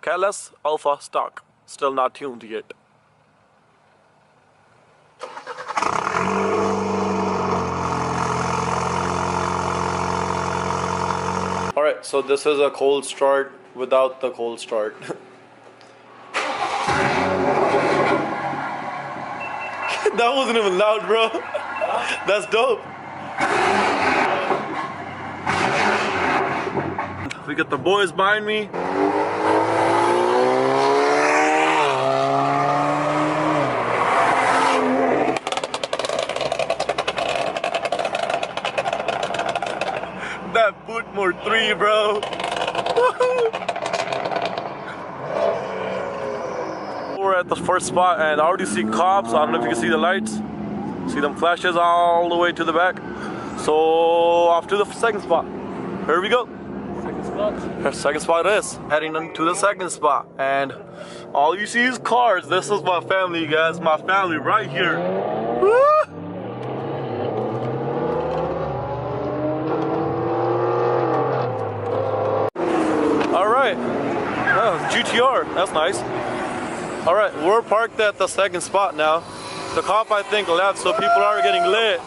Catalyst Alpha stock, still not tuned yet. Alright, so this is a cold start without the cold start. That wasn't even loud, bro. That's dope. We got the boys behind me. That Bootmore 3, bro. We're at the first spot and I already see cops. I don't know if you can see the lights. See them flashes all the way to the back. So off to the second spot. Here we go. Second spot. Second spot it is. Heading into the second spot. And all you see is cars. This is my family, you guys. My family right here. Woo! Oh, GTR, that's nice. All right, we're parked at the second spot now. The cop, I think, left, so people are getting lit.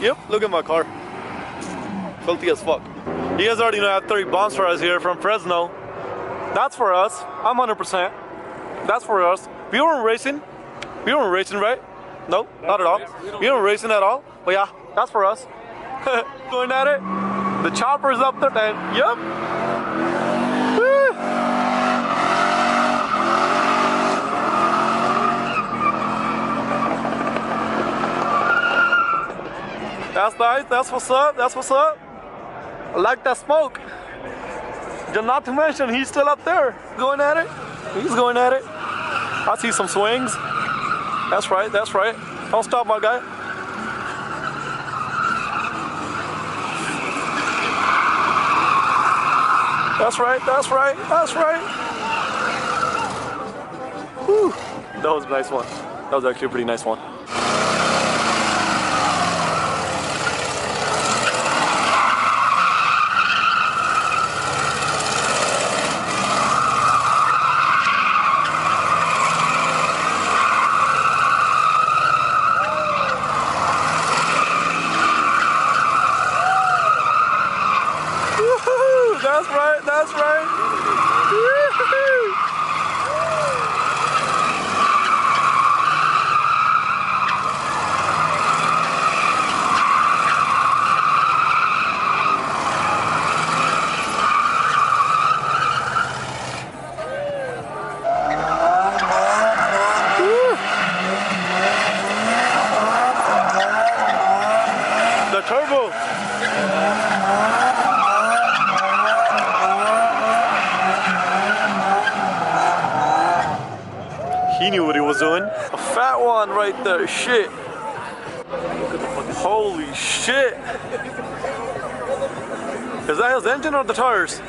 Yep, look at my car. Filthy as fuck. You guys already know I have 30 bombs for us here from Fresno. That's for us. I'm 100%. That's for us. We weren't racing. We weren't racing, right? No, not at all. We weren't racing at all. But yeah, that's for us. Going at it. The chopper's up there, and yep. That's nice, that's what's up, that's what's up. I like that smoke. Not to mention, he's still up there, going at it. He's going at it. I see some swings. That's right, that's right. Don't stop, my guy. That's right, that's right, that's right. Whew. That was a nice one. That was actually a pretty nice one. That's right, that's right. The turbo. He knew what he was doing. A fat one right there, shit. Holy shit. Is that his engine or the tires?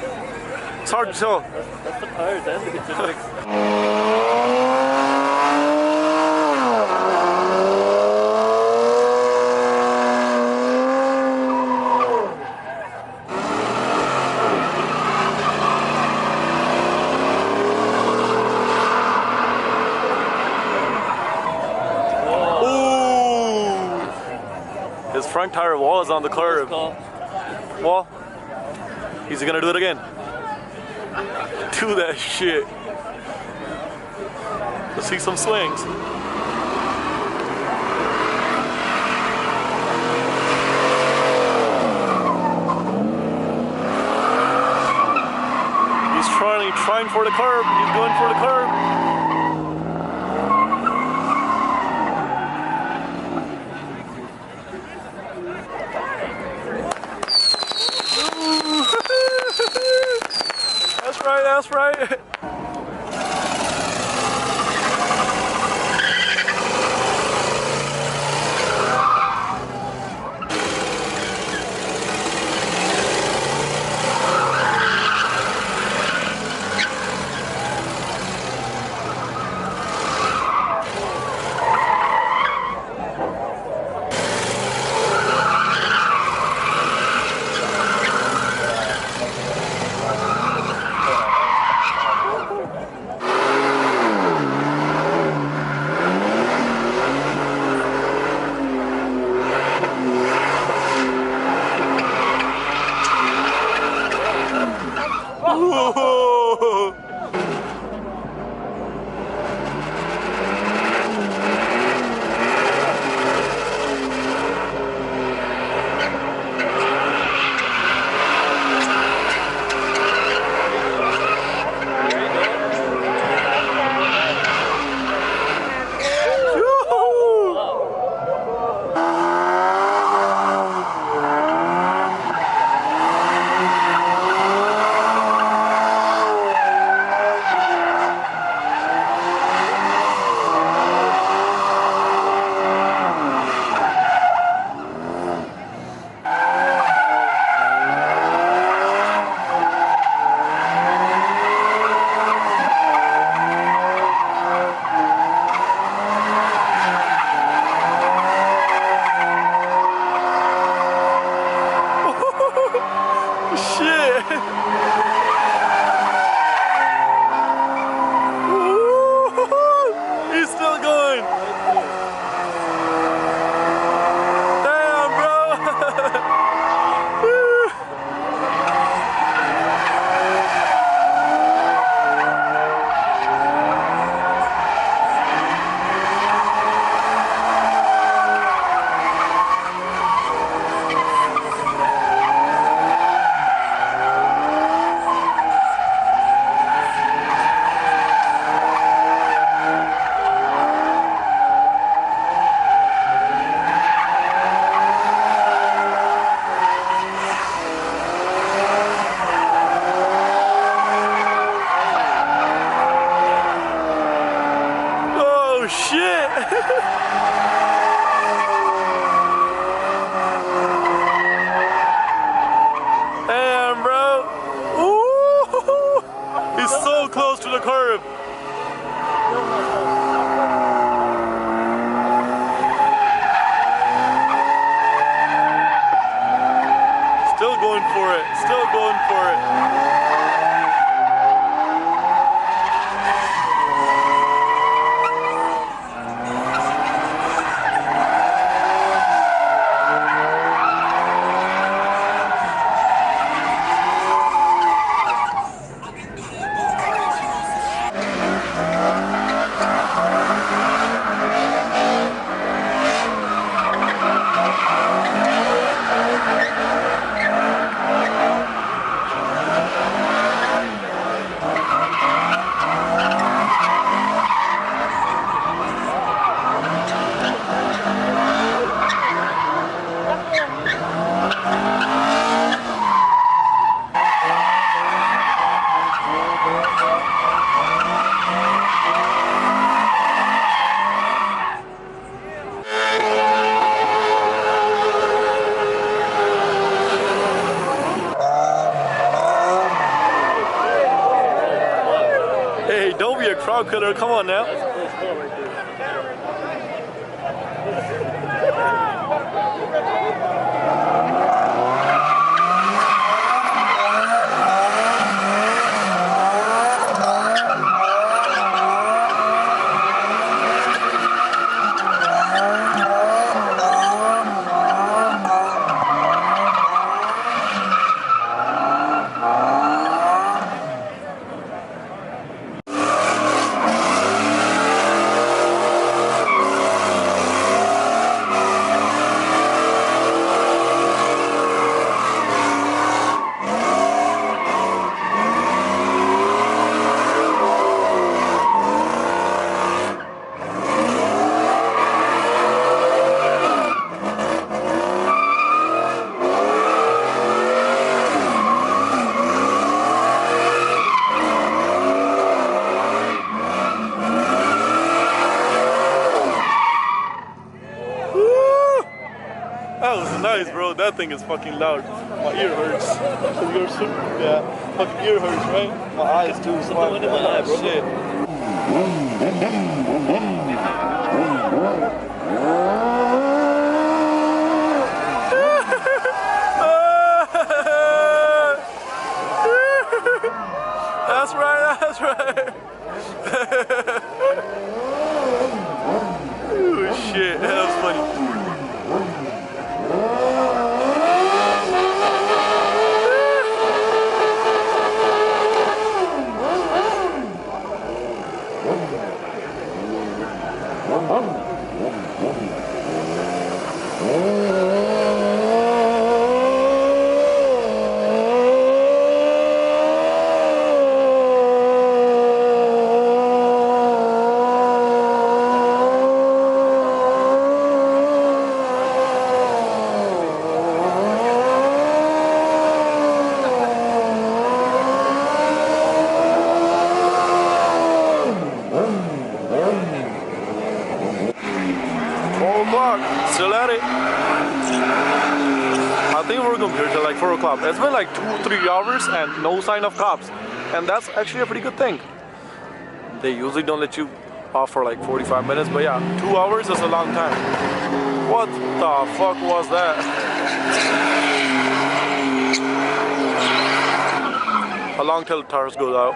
It's hard to tell. That's the tires, that's the good. His front tire was on the curb. Well, he's gonna do it again. Do that shit. Let's see some swings. He's trying for the curb. He's going for the curb. that's right. Don't be a crowd killer, come on now. That was nice, bro. That thing is fucking loud. My ear hurts. Yours too? Yeah. Fucking ear hurts, right? My eyes too. Put the one in my eye, bro. Shit. That's right, that's right. Oh shit, that was funny. Still at it. I think we're gonna be here till like 4 o'clock. It's been like 2-3 hours and no sign of cops. And that's actually a pretty good thing. They usually don't let you off for like 45 minutes, but yeah, 2 hours is a long time. What the fuck was that? How long till the tires goes out?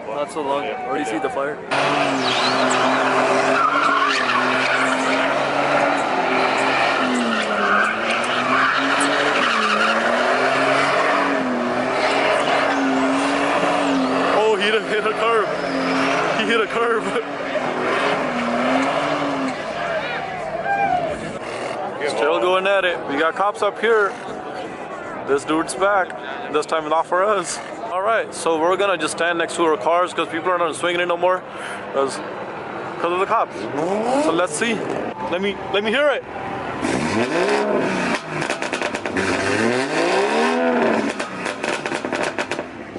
Not so long. Already see the fire. Hit a curve. He hit a curve. Still going at it. We got cops up here. This dude's back. This time not for us. All right, so we're gonna just stand next to our cars because people are not swinging it no more because of the cops. So let's see. Let me hear it.